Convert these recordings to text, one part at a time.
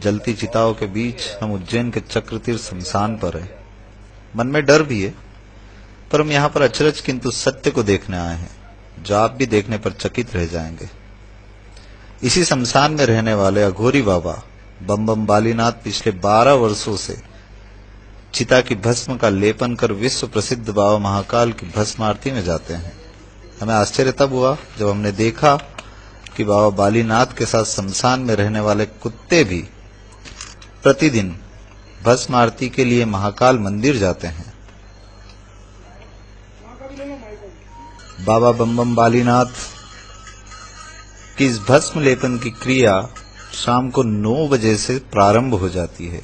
जलती चिताओं के बीच हम उज्जैन के चक्रतीर्थ शमशान पर हैं। मन में डर भी है, पर हम यहाँ पर अचरज किंतु सत्य को देखने आए हैं, जो आप भी देखने पर चकित रह जाएंगे। इसी शमशान में रहने वाले अघोरी बाबा बम बम बालीनाथ पिछले 12 वर्षों से चिता की भस्म का लेपन कर विश्व प्रसिद्ध बाबा महाकाल की भस्म आरती में जाते हैं। हमें आश्चर्य तब हुआ जब हमने देखा कि बाबा बालीनाथ के साथ शमशान में रहने वाले कुत्ते भी प्रतिदिन भस्म आरती के लिए महाकाल मंदिर जाते हैं। बाबा बम बम बालीनाथ की इस भस्म लेपन की क्रिया शाम को 9 बजे से प्रारंभ हो जाती है।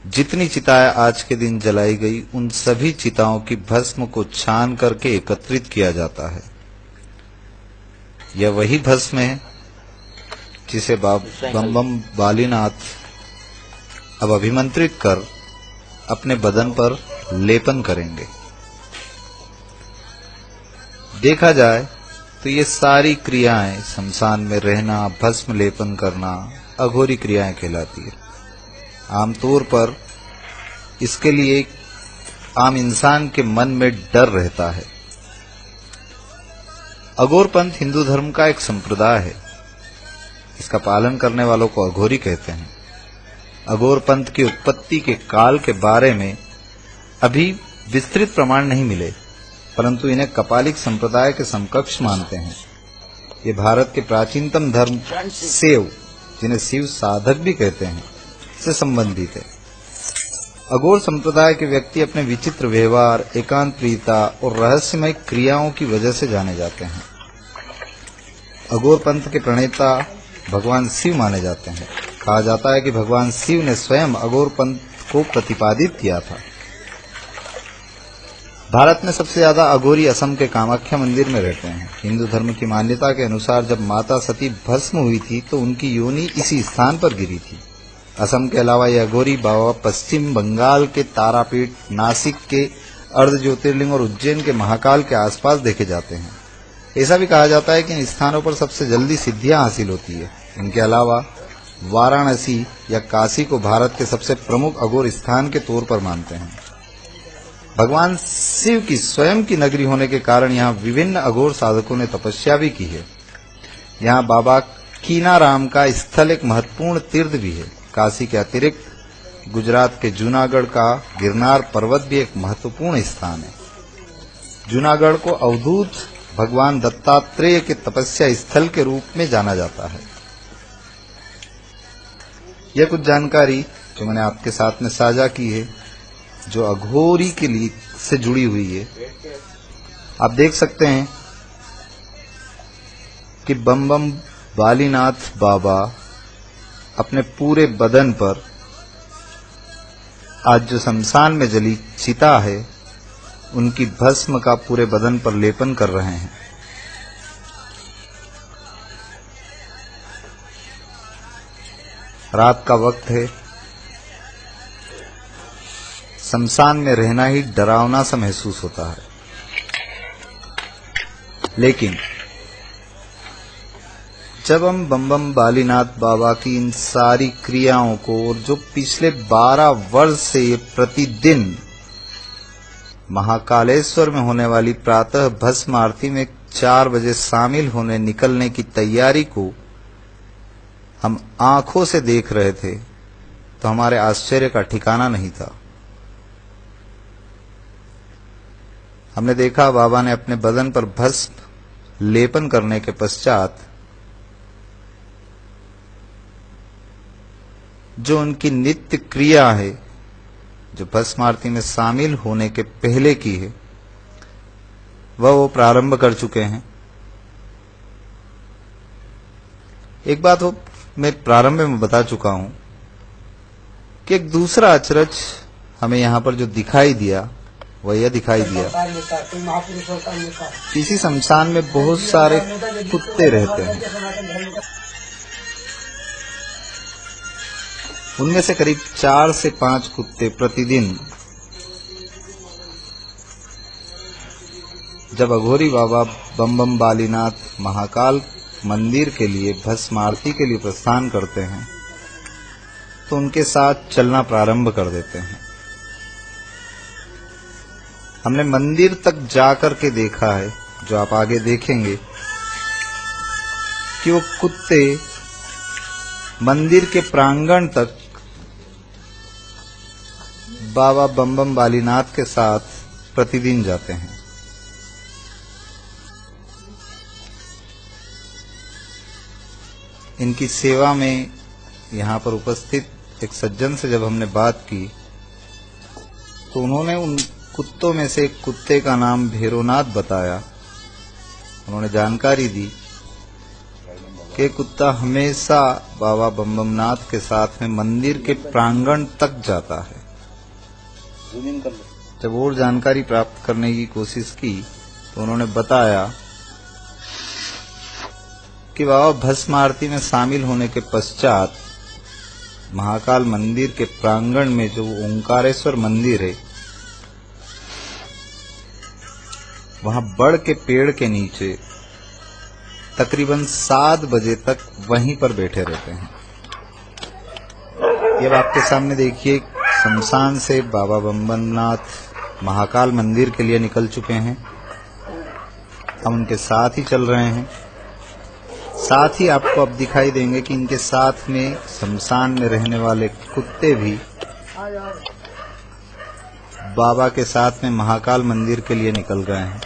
जितनी चिताएं आज के दिन जलाई गई, उन सभी चिताओं की भस्म को छान करके एकत्रित किया जाता है। यह वही भस्म है जिसे बम बम बालीनाथ अब अभिमंत्रित कर अपने बदन पर लेपन करेंगे। देखा जाए तो ये सारी क्रियाएं, शमशान में रहना, भस्म लेपन करना, अघोरी क्रियाएं कहलाती है। आमतौर पर इसके लिए आम इंसान के मन में डर रहता है। अघोरपंथ हिंदू धर्म का एक संप्रदाय है। इसका पालन करने वालों को अघोरी कहते हैं। अघोरपंथ की उत्पत्ति के काल के बारे में अभी विस्तृत प्रमाण नहीं मिले, परंतु इन्हें कपालिक संप्रदाय के समकक्ष मानते हैं। ये भारत के प्राचीनतम धर्म शैव, जिन्हें शिव साधक भी कहते हैं, से संबंधित है। अघोर संप्रदाय के व्यक्ति अपने विचित्र व्यवहार, एकांत प्रियता और रहस्यमय क्रियाओं की वजह से जाने जाते हैं। अघोर पंथ के प्रणेता भगवान शिव माने जाते हैं। कहा जाता है कि भगवान शिव ने स्वयं अघोर पंथ को प्रतिपादित किया था। भारत में सबसे ज्यादा अघोरी असम के कामाख्या मंदिर में रहते हैं। हिंदू धर्म की मान्यता के अनुसार जब माता सती भस्म हुई थी तो उनकी योनि इसी स्थान पर गिरी थी। असम के अलावा यह अघोरी बाबा पश्चिम बंगाल के तारापीठ, नासिक के अर्ध ज्योतिर्लिंग और उज्जैन के महाकाल के आसपास देखे जाते हैं। ऐसा भी कहा जाता है कि इन स्थानों पर सबसे जल्दी सिद्धियां हासिल होती है। इनके अलावा वाराणसी या काशी को भारत के सबसे प्रमुख अघोर स्थान के तौर पर मानते हैं। भगवान शिव की स्वयं की नगरी होने के कारण यहाँ विभिन्न अघोर साधकों ने तपस्या भी की है। यहाँ बाबा कीनाराम का स्थल एक महत्वपूर्ण तीर्थ भी है। काशी के अतिरिक्त गुजरात के जूनागढ़ का गिरनार पर्वत भी एक महत्वपूर्ण स्थान है। जूनागढ़ को अवधूत भगवान दत्तात्रेय के तपस्या स्थल के रूप में जाना जाता है। यह कुछ जानकारी जो मैंने आपके साथ में साझा की है, जो अघोरी के लिए से जुड़ी हुई है। आप देख सकते हैं कि बम बम बालीनाथ बाबा अपने पूरे बदन पर आज जो शमशान में जली चिता है, उनकी भस्म का पूरे बदन पर लेपन कर रहे हैं। रात का वक्त है। शमशान में रहना ही डरावना सा महसूस होता है, लेकिन जब हम बम बम बालीनाथ बाबा की इन सारी क्रियाओं को, और जो पिछले 12 वर्ष से ये प्रतिदिन महाकालेश्वर में होने वाली प्रातः भस्म आरती में 4 बजे शामिल होने निकलने की तैयारी को हम आंखों से देख रहे थे, तो हमारे आश्चर्य का ठिकाना नहीं था। हमने देखा बाबा ने अपने बदन पर भस्म लेपन करने के पश्चात जो उनकी नित्य क्रिया है, जो भस्म आरती में शामिल होने के पहले की है, वो प्रारंभ कर चुके हैं। एक बात वो मैं प्रारंभ में बता चुका हूं कि एक दूसरा अचरज हमें यहां पर जो दिखाई दिया, वह यह दिखाई दिया, इसी शमशान में बहुत सारे कुत्ते रहते हैं। उनमें से करीब 4 से 5 कुत्ते प्रतिदिन जब अघोरी बाबा बम बम बालीनाथ महाकाल मंदिर के लिए भस्म आरती के लिए प्रस्थान करते हैं तो उनके साथ चलना प्रारंभ कर देते हैं। हमने मंदिर तक जाकर के देखा है, जो आप आगे देखेंगे, कि वो कुत्ते मंदिर के प्रांगण तक बाबा बम बम बालीनाथ के साथ प्रतिदिन जाते हैं। इनकी सेवा में यहाँ पर उपस्थित एक सज्जन से जब हमने बात की तो उन्होंने उन कुत्तों में से एक कुत्ते का नाम भैरोनाथ बताया। उन्होंने जानकारी दी कि कुत्ता हमेशा बाबा बम बम नाथ के साथ में मंदिर के प्रांगण तक जाता है। जब और जानकारी प्राप्त करने की कोशिश की तो उन्होंने बताया कि बाबा भस्म आरती में शामिल होने के पश्चात महाकाल मंदिर के प्रांगण में जो ओंकारेश्वर मंदिर है, वहां बड़ के पेड़ के नीचे तकरीबन 7 बजे तक वहीं पर बैठे रहते हैं। ये आपके सामने देखिए, शमशान से बाबा बम बम नाथ महाकाल मंदिर के लिए निकल चुके हैं। हम उनके साथ ही चल रहे हैं। साथ ही आपको अब दिखाई देंगे कि इनके साथ में शमशान में रहने वाले कुत्ते भी बाबा के साथ में महाकाल मंदिर के लिए निकल गए हैं।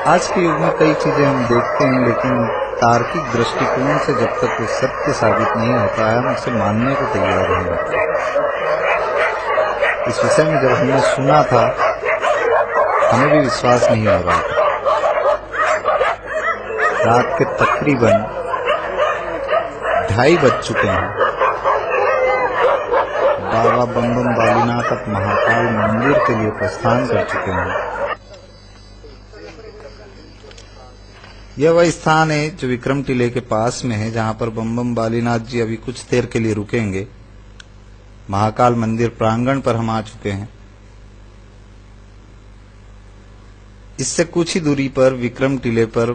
आज के युग में कई चीजें हम देखते हैं, लेकिन तार्किक दृष्टिकोण से जब तक वो सत्य साबित नहीं होता है, हम उसे मानने को तैयार नहीं होते। इस विषय में जब हमने सुना था, हमें भी विश्वास नहीं हो रहा था। रात के तकरीबन 2:30 बज चुके हैं। बाबा बम बम बालीनाथ अब महाकाल मंदिर के लिए प्रस्थान कर चुके हैं। यह वह स्थान है जो विक्रम टीले के पास में है, जहां पर बम बम बालीनाथ जी अभी कुछ देर के लिए रुकेंगे। महाकाल मंदिर प्रांगण पर हम आ चुके हैं। इससे कुछ ही दूरी पर विक्रम टीले पर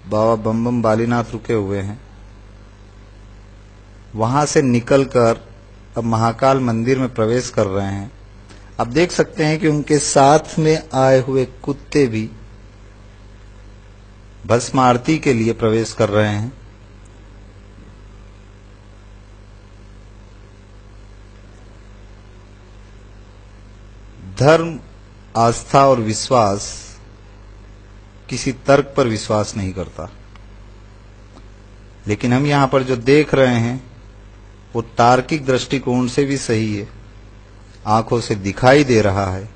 बाबा बम बम बालीनाथ रुके हुए हैं। वहां से निकलकर अब महाकाल मंदिर में प्रवेश कर रहे हैं। आप देख सकते हैं कि उनके साथ में आए हुए कुत्ते भी भस्म आरती के लिए प्रवेश कर रहे हैं। धर्म, आस्था और विश्वास किसी तर्क पर विश्वास नहीं करता, लेकिन हम यहां पर जो देख रहे हैं वो तार्किक दृष्टिकोण से भी सही है, आंखों से दिखाई दे रहा है।